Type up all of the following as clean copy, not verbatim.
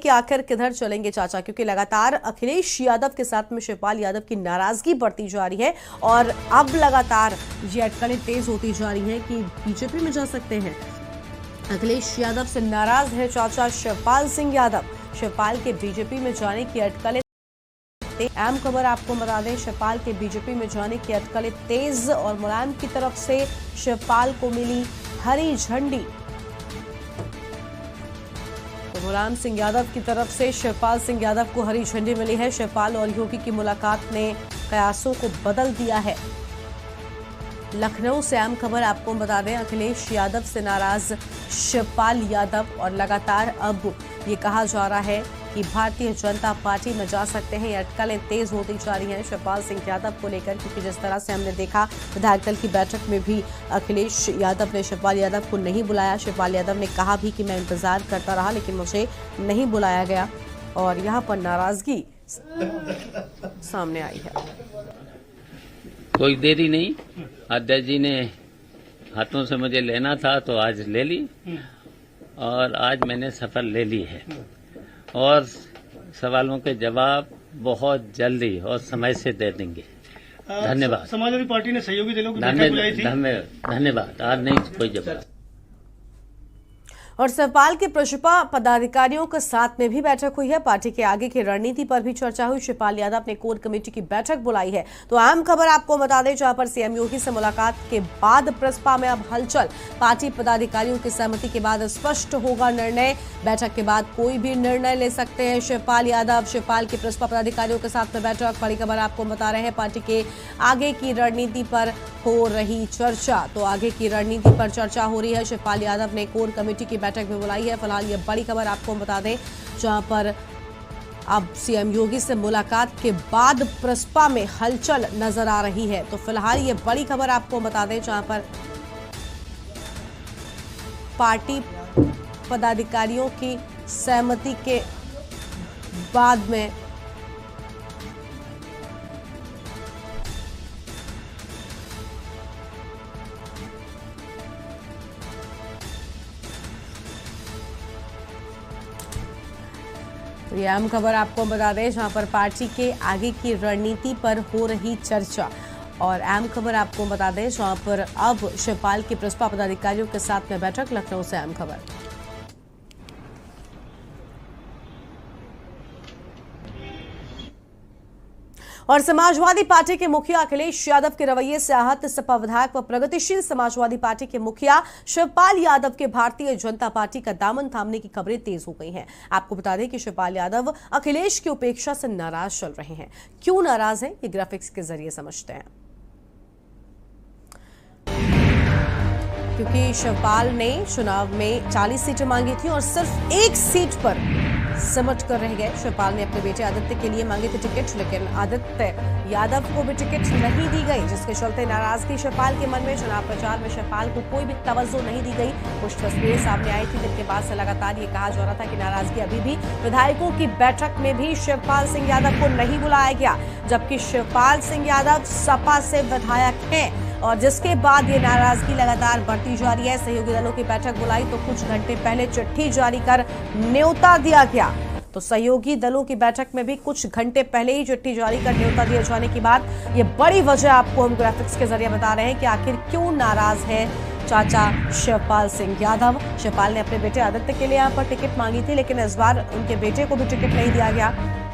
कि आखिर किधर चलेंगे चाचा, क्योंकि लगातार अखिलेश यादव के साथ में शिवपाल यादव की नाराजगी बढ़ती जा रही है और अब लगातार ये अटकलें तेज होती जा रही हैं कि बीजेपी में जा सकते हैं। अखिलेश यादव से नाराज है चाचा शिवपाल सिंह यादव। शिवपाल के बीजेपी में जाने की अटकलें अहम खबर आपको बता दें, शिवपाल के बीजेपी में जाने की अटकलें तेज और मुलायम की तरफ से शिवपाल को मिली हरी झंडी। तो मुलायम सिंह यादव की तरफ से शिवपाल सिंह यादव को हरी झंडी मिली है। शिवपाल और योगी की मुलाकात ने कयासों को बदल दिया है। लखनऊ से अहम खबर आपको बता दें, अखिलेश यादव से नाराज शिवपाल यादव और लगातार अब ये कहा जा रहा है कि भारतीय जनता पार्टी में जा सकते हैं। ये अटकलें तेज होती जा रही हैं शिवपाल सिंह यादव को लेकर, क्योंकि जिस तरह से हमने देखा विधायक दल की बैठक में भी अखिलेश यादव ने शिवपाल यादव को नहीं बुलाया। शिवपाल यादव ने कहा भी कि मैं इंतजार करता रहा लेकिन मुझे नहीं बुलाया गया और यहाँ पर नाराजगी सामने आई है। कोई देरी नहीं, अध्यक्ष जी ने हाथों से मुझे लेना था तो आज ले ली और आज मैंने सफल ले ली है और सवालों के जवाब बहुत जल्दी और समय से दे देंगे। धन्यवाद। समाजवादी पार्टी ने सहयोगी दलों की बैठक बुलाई थी। धन्यवाद। आज नहीं कोई जवाब। और शिवपाल के प्रशिपा पदाधिकारियों के साथ में भी बैठक हुई है। पार्टी के आगे की रणनीति पर भी चर्चा हुई। शिवपाल यादव ने कोर कमेटी की बैठक बुलाई है। तो अहम खबर आपको बता दें, जहां पर सीएम योगी से मुलाकात के बाद प्रसपा में अब हलचल। पार्टी पदाधिकारियों की सहमति के बाद स्पष्ट होगा निर्णय। बैठक के बाद कोई भी निर्णय ले सकते हैं शिवपाल यादव। शिवपाल के प्रसपा पदाधिकारियों के साथ में बैठक। बड़ी खबर आपको बता रहे हैं, पार्टी के आगे की रणनीति पर हो रही चर्चा। तो आगे की रणनीति पर चर्चा हो रही है। शिवपाल यादव ने कोर कमेटी की बैठक में बुलाई है। फिलहाल ये बड़ी खबर आपको बता दें, जहां पर अब सीएम योगी से मुलाकात के बाद प्रसपा में हलचल नजर आ रही है। तो फिलहाल ये बड़ी खबर आपको बता दें, जहां पर पार्टी पदाधिकारियों की सहमति के बाद में ये अहम खबर आपको बता दें, जहां पर पार्टी के आगे की रणनीति पर हो रही चर्चा। और अहम खबर आपको बता दें, जहां पर अब शिवपाल के प्रसपा पदाधिकारियों के साथ में बैठक। लखनऊ से अहम खबर। और समाजवादी पार्टी के मुखिया अखिलेश यादव के रवैये से आहत सपा विधायक व प्रगतिशील समाजवादी पार्टी के मुखिया शिवपाल यादव के भारतीय जनता पार्टी का दामन थामने की खबरें तेज हो गई हैं। आपको बता दें कि शिवपाल यादव अखिलेश की उपेक्षा से नाराज चल रहे हैं। क्यों नाराज हैं, ये ग्राफिक्स के जरिए समझते हैं। क्योंकि शिवपाल ने चुनाव में 40 सीटें मांगी थी और सिर्फ एक सीट पर सिमट कर रह गए। शिवपाल ने अपने बेटे आदित्य के लिए मांगी थी टिकट, लेकिन आदित्य यादव को भी टिकट नहीं दी गई, जिसके चलते नाराजगी शिवपाल के मन में। चुनाव प्रचार में शिवपाल को कोई भी तवज्जो नहीं दी गई। कुछ तस्वीरें सामने आई थी जिनके बाद से लगातार ये कहा जा रहा था कि नाराजगी अभी भी। विधायकों की बैठक में भी शिवपाल सिंह यादव को नहीं बुलाया गया, जबकि शिवपाल सिंह यादव सपा से विधायक हैं और जिसके बाद ये नाराजगी लगातार बढ़ती जा रही है। सहयोगी दलों की बैठक बुलाई तो कुछ घंटे पहले चिट्ठी जारी कर न्योता दिया गया। तो सहयोगी दलों की बैठक में भी कुछ घंटे पहले ही चिट्ठी जारी कर न्योता दिए जाने के बाद ये बड़ी वजह आपको हम ग्राफिक्स के जरिए बता रहे हैं कि आखिर क्यों नाराज है चाचा शिवपाल सिंह यादव। शिवपाल ने अपने बेटे आदित्य के लिए यहाँ पर टिकट मांगी थी, लेकिन इस बार उनके बेटे को भी टिकट नहीं दिया गया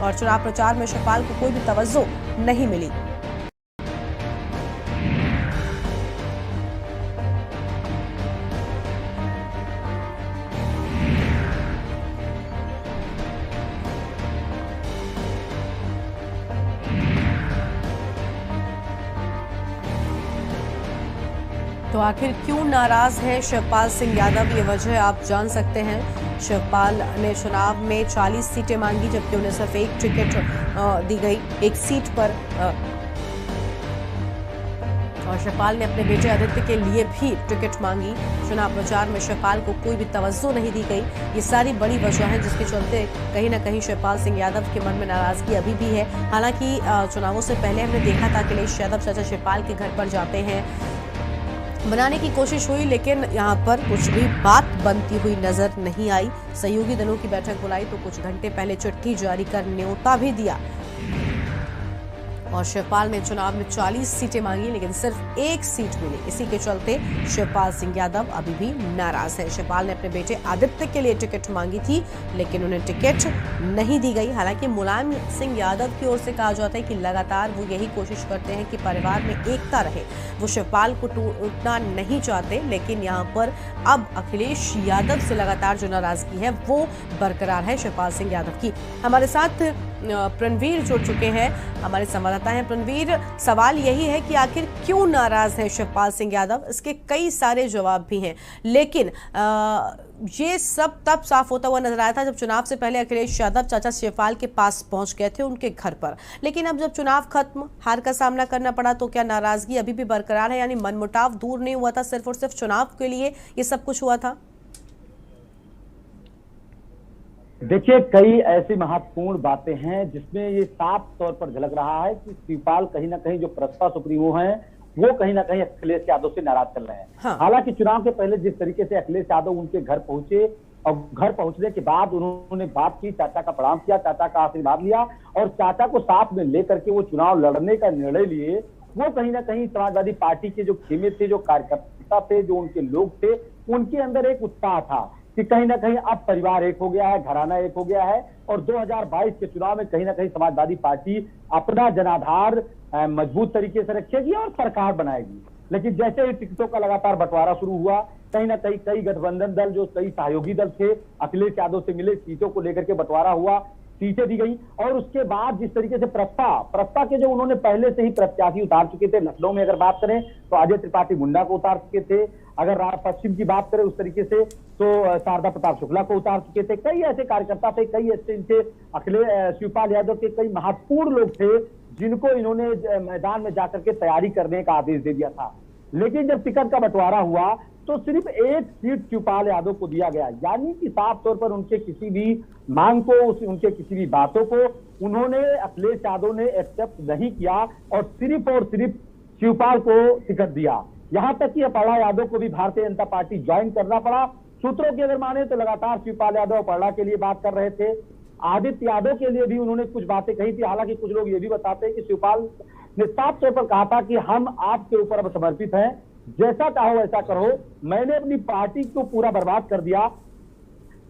और चुनाव प्रचार में शिवपाल को कोई भी तवज्जो नहीं मिली। तो आखिर क्यों नाराज है शिवपाल सिंह यादव, ये वजह आप जान सकते हैं। शिवपाल ने चुनाव में 40 सीटें मांगी, जबकि उन्हें सिर्फ एक टिकट दी गई, एक सीट पर। और शिवपाल ने अपने बेटे आदित्य के लिए भी टिकट मांगी। चुनाव प्रचार में शिवपाल को कोई भी तवज्जो नहीं दी गई। ये सारी बड़ी वजह है जिसके चलते कहीं ना कहीं शिवपाल सिंह यादव के मन में नाराजगी अभी भी है। हालांकि चुनावों से पहले हमने देखा था अखिलेश यादव चाचा शिवपाल के घर पर जाते हैं, बनाने की कोशिश हुई, लेकिन यहाँ पर कुछ भी बात बनती हुई नजर नहीं आई। सहयोगी दलों की बैठक बुलाई तो कुछ घंटे पहले चिट्ठी जारी कर न्योता भी दिया और शिवपाल ने चुनाव में 40 सीटें मांगी, लेकिन सिर्फ एक सीट मिली। इसी के चलते शिवपाल सिंह यादव अभी भी नाराज है। शिवपाल ने अपने बेटे आदित्य के लिए टिकट मांगी थी, लेकिन उन्हें टिकट नहीं दी गई। हालांकि मुलायम सिंह यादव की ओर से कहा जाता है कि लगातार वो यही कोशिश करते हैं कि परिवार में एकता रहे। वो शिवपाल को टूटना नहीं चाहते, लेकिन यहाँ पर अब अखिलेश यादव से लगातार जो नाराजगी है वो बरकरार है शिवपाल सिंह यादव की। हमारे साथ प्रणवीर जुड़ चुके हैं, हमारे संवाददाता हैं। प्रणवीर, सवाल यही है कि आखिर क्यों नाराज है शिवपाल सिंह यादव? इसके कई सारे जवाब भी हैं, लेकिन ये सब तब साफ होता हुआ नजर आया था जब चुनाव से पहले अखिलेश यादव चाचा शिवपाल के पास पहुंच गए थे, उनके घर पर। लेकिन अब जब चुनाव खत्म, हार का सामना करना पड़ा, तो क्या नाराजगी अभी भी बरकरार है? यानी मनमुटाव दूर नहीं हुआ था, सिर्फ और सिर्फ चुनाव के लिए ये सब कुछ हुआ था? देखिए, कई ऐसी महत्वपूर्ण बातें हैं जिसमें ये साफ तौर पर झलक रहा है कि शिवपाल कहीं ना कहीं जो प्रस्ता सुप्रीमो हैं वो कहीं ना कहीं अखिलेश यादव से नाराज चल रहे हैं। हाँ। हालांकि चुनाव के पहले जिस तरीके से अखिलेश यादव उनके घर पहुंचे और घर पहुंचने के बाद उन्होंने बात की, चाचा का प्रणाम किया, चाचा का आशीर्वाद लिया और चाचा को साथ में लेकर के वो चुनाव लड़ने का निर्णय लिए, वो कहीं ना कहीं समाजवादी पार्टी के जो खेमे थे, जो कार्यकर्ता थे, जो उनके लोग थे, उनके अंदर एक उत्साह था कि कहीं ना कहीं अब परिवार एक हो गया है, घराना एक हो गया है और 2022 के चुनाव में कहीं ना कहीं समाजवादी पार्टी अपना जनाधार मजबूत तरीके से रखेगी और सरकार बनाएगी। लेकिन जैसे ही टिकटों का लगातार बंटवारा शुरू हुआ, कहीं ना कहीं कई गठबंधन दल, जो कई सहयोगी दल थे, अखिलेश यादव से मिले, सीटों को लेकर के बंटवारा हुआ, सीटें दी गई और उसके बाद जिस तरीके से प्रस्ता के जो उन्होंने पहले से ही प्रत्याशी उतार चुके थे। लखनऊ में अगर बात करें तो अजय त्रिपाठी मुंडा को उतार चुके थे, अगर पश्चिम की बात करें उस तरीके से तो शारदा प्रताप शुक्ला को उतार चुके थे। कई ऐसे कार्यकर्ता थे, कई ऐसे इनके अखिलेश शिवपाल यादव के कई महत्वपूर्ण लोग थे जिनको इन्होंने मैदान में जाकर के तैयारी करने का आदेश दे दिया था। लेकिन जब टिकट का बंटवारा हुआ तो सिर्फ एक सीट शिवपाल यादव को दिया गया, यानी कि साफ तौर पर उनके किसी भी मांग को, उनके किसी भी बातों को उन्होंने अखिलेश यादव ने एक्सेप्ट नहीं किया और सिर्फ शिवपाल को टिकट दिया। यहां तक कि अपर्णा यादव को भी भारतीय जनता पार्टी ज्वाइन करना पड़ा। सूत्रों की अगर माने तो लगातार शिवपाल यादव अपर्णा के लिए बात कर रहे थे, आदित्य यादव के लिए भी उन्होंने कुछ बातें कही थी। हालांकि कुछ लोग ये भी बताते हैं कि शिवपाल ने साफ तौर पर कहा था कि हम आपके ऊपर अब समर्पित हैं, जैसा चाहो वैसा करो। मैंने अपनी पार्टी को पूरा बर्बाद कर दिया,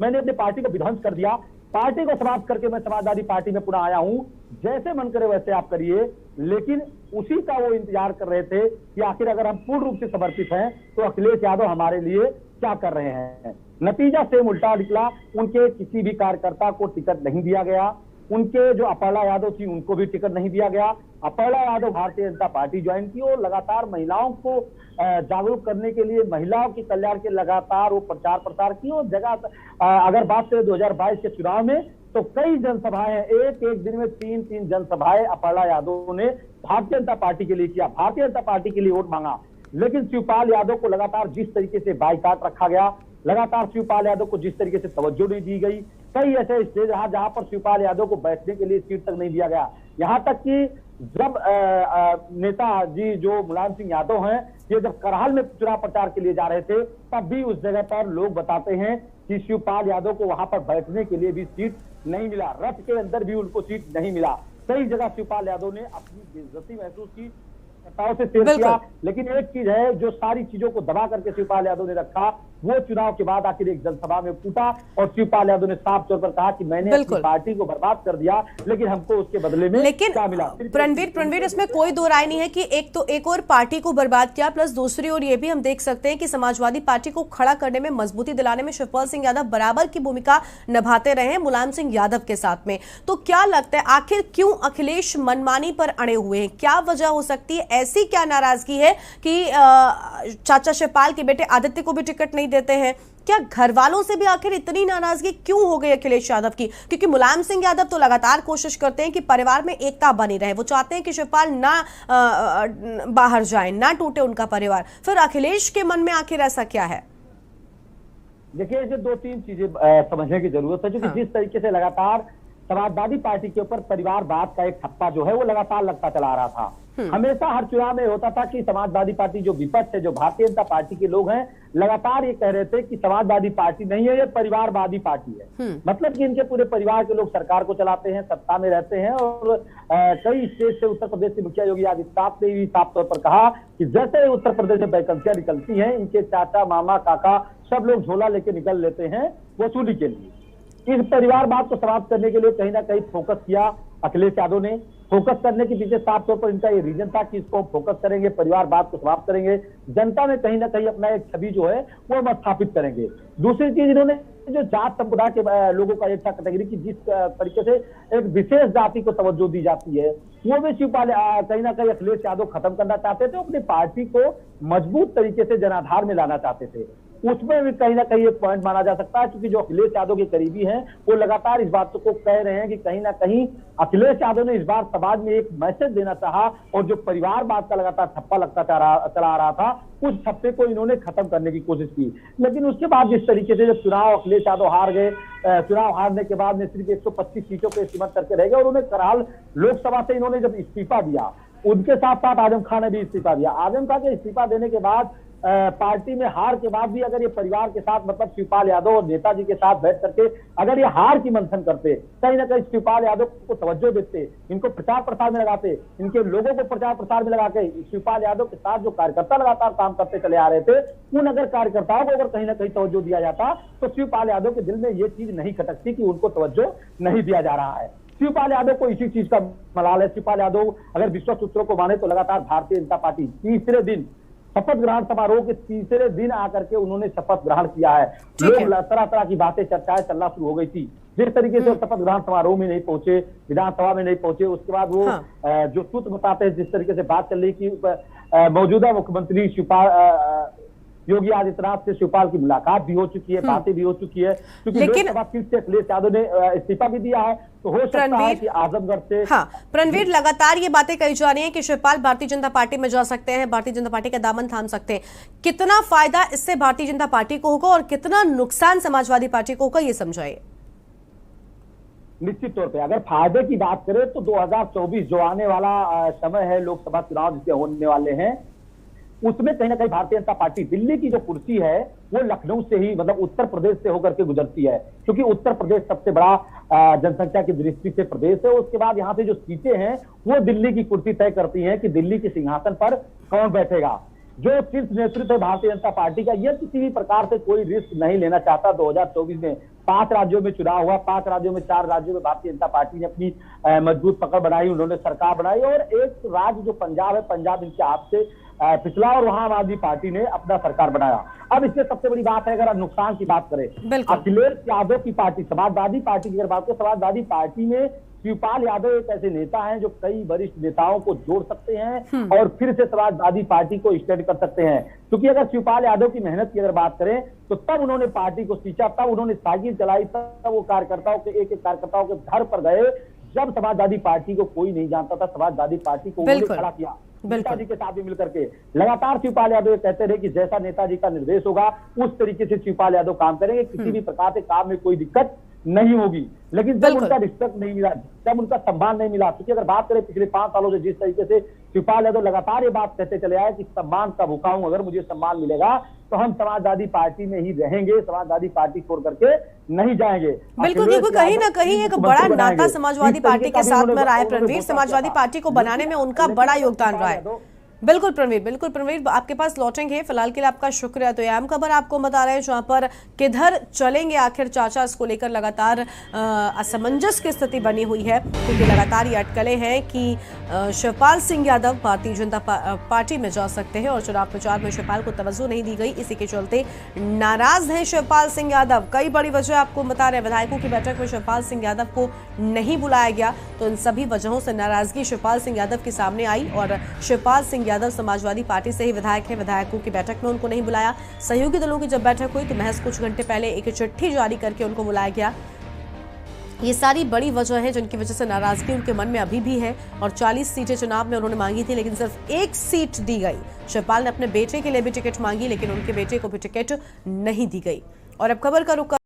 मैंने अपनी पार्टी को विध्वंस कर दिया, पार्टी को समाप्त करके मैं समाजवादी पार्टी में पुनः आया हूं, जैसे मन करे वैसे आप करिए। लेकिन उसी का वो इंतजार कर रहे थे कि आखिर अगर हम पूर्ण रूप से समर्पित हैं तो अखिलेश यादव हमारे लिए क्या कर रहे हैं। नतीजा सेम उल्टा निकला, उनके किसी भी कार्यकर्ता को टिकट नहीं दिया गया, उनके जो अपर्णा यादव थी उनको भी टिकट नहीं दिया गया। अपर्णा यादव भारतीय जनता पार्टी ज्वाइन की और लगातार महिलाओं को जागरूक करने के लिए, महिलाओं के कल्याण के लगातार वो प्रचार प्रसार की और जगह अगर बात करें 2022 के चुनाव में तो कई जनसभाएं, एक दिन में 3 जनसभाएं अपर्णा यादव ने भारतीय जनता पार्टी के लिए किया, भारतीय जनता पार्टी के लिए वोट मांगा। लेकिन शिवपाल यादव को लगातार जिस तरीके से बाइकाट रखा गया, लगातार शिवपाल यादव को जिस तरीके से तवज्जो नहीं दी गई, कई ऐसे स्टेज रहा जहां पर शिवपाल यादव को बैठने के लिए सीट तक नहीं दिया गया। यहां तक कि जब नेताजी जो मुलायम सिंह यादव हैं, ये जब करहाल में चुनाव प्रचार के लिए जा रहे थे, तब भी उस जगह पर लोग बताते हैं कि शिवपाल यादव को वहां पर बैठने के लिए भी सीट नहीं मिला, रथ के अंदर भी उनको सीट नहीं मिला। कई जगह शिवपाल यादव ने अपनी बेइज्जती महसूस की, नेताओं से शेयर किया। लेकिन एक चीज है जो सारी चीजों को दबा करके शिवपाल यादव ने रखा, वो चुनाव के बाद आखिर एक जनसभा में फूटा और शिवपाल यादव ने साफ तौर पर कहा कि मैंने अपनी पार्टी को बर्बाद कर दिया, लेकिन हमको उसके बदले में क्या मिला। प्रणवीर, इसमें कोई दो राय नहीं है कि एक और पार्टी को बर्बाद किया, प्लस दूसरी ओर ये भी हम देख सकते हैं कि समाजवादी पार्टी को खड़ा करने में, मजबूती दिलाने में शिवपाल सिंह यादव बराबर की भूमिका निभाते रहे हैं मुलायम सिंह यादव के साथ में। तो क्या लगता है आखिर क्यों अखिलेश मनमानी पर अड़े हुए हैं? क्या वजह हो सकती है? ऐसी क्या नाराजगी है कि चाचा शिवपाल के बेटे आदित्य को भी टिकट नहीं देते हैं? क्या घर वालों से भी आखिर इतनी नाराजगी क्यों हो गई अखिलेश यादव की? क्योंकि मुलायम सिंह यादव तो लगातार कोशिश करते हैं कि परिवार में एकता बनी रहे, वो चाहते हैं कि शिवपाल ना बाहर जाए, ना टूटे उनका परिवार। फिर अखिलेश के मन में आखिर ऐसा क्या है? देखिए, ऐसे 2-3 चीजें समझने की जरूरत है। क्योंकि जिस तरीके से लगातार समाजवादी पार्टी के ऊपर परिवारवाद का एक ठप्पा जो है वो लगातार लगता चला आ रहा था, हमेशा हर चुनाव में होता था कि समाजवादी पार्टी जो विपक्ष है, जो भारतीय जनता पार्टी के लोग हैं, लगातार ये कह रहे थे कि समाजवादी पार्टी नहीं है, ये परिवारवादी पार्टी है। मतलब कि इनके पूरे परिवार के लोग सरकार को चलाते हैं, सत्ता में रहते हैं। और कई स्टेट से उत्तर प्रदेश के मुखिया योगी आदित्यनाथ ने भी साफ तौर पर कहा कि जैसे उत्तर प्रदेश में वैकेंसियां निकलती हैं, इनके चाचा, मामा, काका सब लोग झोला लेके निकल लेते हैं वसूली के लिए। इस परिवारवाद को समाप्त करने के लिए कहीं ना कहीं फोकस किया अखिलेश यादव ने। फोकस करने के पीछे साफ तौर पर इनका ये रीजन था कि इसको फोकस करेंगे, परिवारवाद को समाप्त करेंगे, जनता में कहीं ना कहीं अपना एक छवि जो है वो हम स्थापित करेंगे। दूसरी चीज, इन्होंने जो जात संप्रदाय के लोगों का एक था कैटेगरी की, जिस तरीके से एक विशेष जाति को तवज्जो दी जाती है, वो भी शिवपाल कहीं ना कहीं अखिलेश यादव खत्म करना चाहते थे। अपनी पार्टी को मजबूत तरीके से जनाधार में लाना चाहते थे। उसमें भी कहीं ना कहीं एक पॉइंट माना जा सकता है, क्योंकि जो अखिलेश यादव के करीबी हैं वो लगातार इस बात को कह रहे हैं कि कहीं ना कहीं अखिलेश यादव ने इस बार समाज में एक मैसेज देना चाहा, और जो परिवारवाद का लगातार ठप्पा लगता चला आ रहा था, उस ठप्पे को इन्होंने खत्म करने की कोशिश की। लेकिन उसके बाद जिस तरीके से जब चुनाव अखिलेश यादव हार गए, चुनाव हारने के बाद में सिर्फ 125 सीटों पे सीमित करके रह गए, और उन्हें करहाल लोकसभा से इन्होंने जब इस्तीफा दिया, उनके साथ साथ आजम खान ने भी इस्तीफा दिया। आजम खान के इस्तीफा देने के बाद पार्टी में हार के बाद भी अगर ये परिवार के साथ, मतलब शिवपाल यादव और नेताजी के साथ बैठ करके अगर ये हार की मंथन करते, कहीं ना कहीं शिवपाल यादव को तवज्जो देते, इनको प्रचार प्रसार में लगाते, इनके लोगों को प्रचार प्रसार में लगा के शिवपाल यादव के साथ जो कार्यकर्ता लगातार काम करते चले आ रहे थे, उन अगर कार्यकर्ताओं को अगर कहीं ना कहीं तवज्जो दिया जाता, तो शिवपाल यादव के दिल में ये चीज नहीं खटकती कि उनको तवज्जो नहीं दिया जा रहा है। शिवपाल यादव को इसी चीज का मलाल है। शिवपाल यादव अगर विश्व सूत्रों को माने तो लगातार भारतीय जनता पार्टी तीसरे दिन शपथ ग्रहण समारोह के तीसरे दिन आकर के उन्होंने शपथ ग्रहण किया है। लोग तरह तरह की बातें, चर्चाएं चलना शुरू हो गई थी। जिस तरीके से शपथ ग्रहण समारोह में नहीं पहुंचे, विधानसभा में नहीं पहुंचे, उसके बाद वो जो सूत्र बताते हैं, जिस तरीके से बात चल रही कि मौजूदा मुख्यमंत्री शिवपाल योगी आदित्यनाथ से शिवपाल की मुलाकात भी हो चुकी है, बातें भी हो चुकी है, क्योंकि लोकसभा सीट से अखिलेश यादव ने इस्तीफा भी दिया है, तो हो सकता है कि आजमगढ़ से। रणवीर, लगातार ये बातें कही जा रही हैं कि शिवपाल भारतीय जनता पार्टी में जा सकते हैं, भारतीय जनता पार्टी का दामन थाम सकते हैं। कितना फायदा इससे भारतीय जनता पार्टी को होगा और कितना नुकसान समाजवादी पार्टी को होगा, ये समझाइए। निश्चित तौर पे अगर फायदे की बात करें तो 2024 जो आने वाला समय है, लोकसभा चुनाव जिसके होने वाले हैं, उसमें कहीं ना कहीं भारतीय जनता पार्टी, दिल्ली की जो कुर्सी है वो लखनऊ से ही, मतलब उत्तर प्रदेश से होकर के गुजरती है, क्योंकि उत्तर प्रदेश सबसे बड़ा जनसंख्या की दृष्टि से प्रदेश है। उसके बाद यहाँ से जो सीटें हैं वो दिल्ली की कुर्सी तय करती हैं कि दिल्ली के सिंहासन पर कौन बैठेगा। जो शीर्ष नेतृत्व है भारतीय जनता पार्टी का, यह किसी भी प्रकार से कोई रिस्क नहीं लेना चाहता। 2024 में 5 राज्यों में चुनाव हुआ, 5 राज्यों में 4 राज्यों में भारतीय जनता पार्टी ने अपनी मजबूत पकड़ बनाई, उन्होंने सरकार बनाई, और एक राज्य जो पंजाब है, पंजाब इनके हाथ से पिछला, और वहां आम आदमी पार्टी ने अपना सरकार बनाया। अब इसमें सबसे बड़ी बात है, अगर नुकसान की बात करें, अखिलेश यादव की पार्टी, समाजवादी पार्टी की अगर बात करें, समाजवादी पार्टी में शिवपाल यादव एक ऐसे नेता हैं जो कई वरिष्ठ नेताओं को जोड़ सकते हैं और फिर से समाजवादी पार्टी को स्टैंड कर सकते हैं। क्योंकि अगर शिवपाल यादव की मेहनत की अगर बात करें तो तब उन्होंने पार्टी को सींचा, तब उन्होंने साइकिल चलाई, तब वो कार्यकर्ताओं के एक कार्यकर्ताओं के घर पर गए, जब समाजवादी पार्टी को कोई नहीं जानता था, समाजवादी पार्टी को उन्होंने खड़ा किया नेताजी के साथ भी मिलकर के। लगातार शिवपाल यादव कहते रहे कि जैसा नेताजी का निर्देश होगा उस तरीके से शिवपाल यादव काम करेंगे, किसी भी प्रकार से काम में कोई दिक्कत नहीं होगी। लेकिन जब उनका रिस्पेक्ट नहीं मिला, जब उनका सम्मान नहीं मिला, क्योंकि अगर बात करें पिछले 5 सालों से जिस तरीके से शिवपाल यादव लगातार ये बात कहते चले आए कि सम्मान का भूखा हूं, अगर मुझे सम्मान मिलेगा तो हम समाजवादी पार्टी में ही रहेंगे, समाजवादी पार्टी छोड़ करके नहीं जाएंगे। बिल्कुल, क्योंकि कहीं ना कहीं एक बड़ा नाता समाजवादी पार्टी के साथ में रहा है रणवीर। समाजवादी पार्टी को बनाने में उनका बड़ा योगदान रहा है। बिल्कुल प्रवीर, आपके पास लौटेंगे। फिलहाल के लिए आपका शुक्रिया। तो अहम खबर आपको बता रहे हैं जहां पर किधर चलेंगे आखिर चाचा, इसको लेकर लगातार असमंजस की स्थिति बनी हुई है, क्योंकि लगातार ये अटकलें हैं कि शिवपाल सिंह यादव भारतीय जनता पार्टी में जा सकते हैं और चुनाव प्रचार में शिवपाल को तवज्जो नहीं दी गई। इसी के चलते नाराज हैं शिवपाल सिंह यादव। कई बड़ी वजह आपको बता रहे हैं। विधायकों की बैठक में शिवपाल सिंह यादव को नहीं बुलाया गया, तो इन सभी वजहों से नाराजगी शिवपाल सिंह यादव के सामने आई और शिवपाल सिंह यादव समाजवादी पार्टी से ही विधायक है। विधायकों की बैठक में उनको नहीं बुलाया। सहयोगी दलों की जब बैठक हुई तो महज कुछ घंटे पहले एक चिट्ठी जारी करके उनको बुलाया गया। ये सारी बड़ी वजह है जिनकी वजह से नाराजगी उनके मन में अभी भी है। और 40 सीटें चुनाव में उन्होंने मांगी थी, लेकिन सिर्फ 1 सीट दी गई। शिवपाल ने अपने बेटे के लिए भी टिकट मांगी, लेकिन उनके बेटे को भी टिकट नहीं दी गई। और अब खबर का रुख